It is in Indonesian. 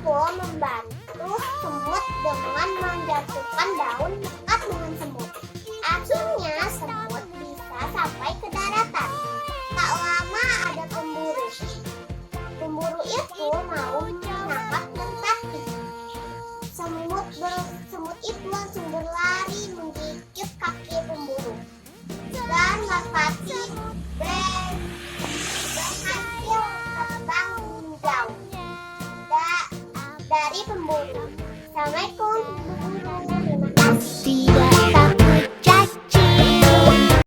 itu membantu semut dengan menjatuhkan daun dekat dengan semut. Akhirnya semut bisa sampai ke daratan. Tak lama ada pemburu. Pemburu itu mau menangkap merpati. Semut itu langsung berlari menggigit kaki pemburu. Dan merpati berhasil terbang menjauh dari pemburu. Assalamualaikum, Bu Guru. Terima kasih.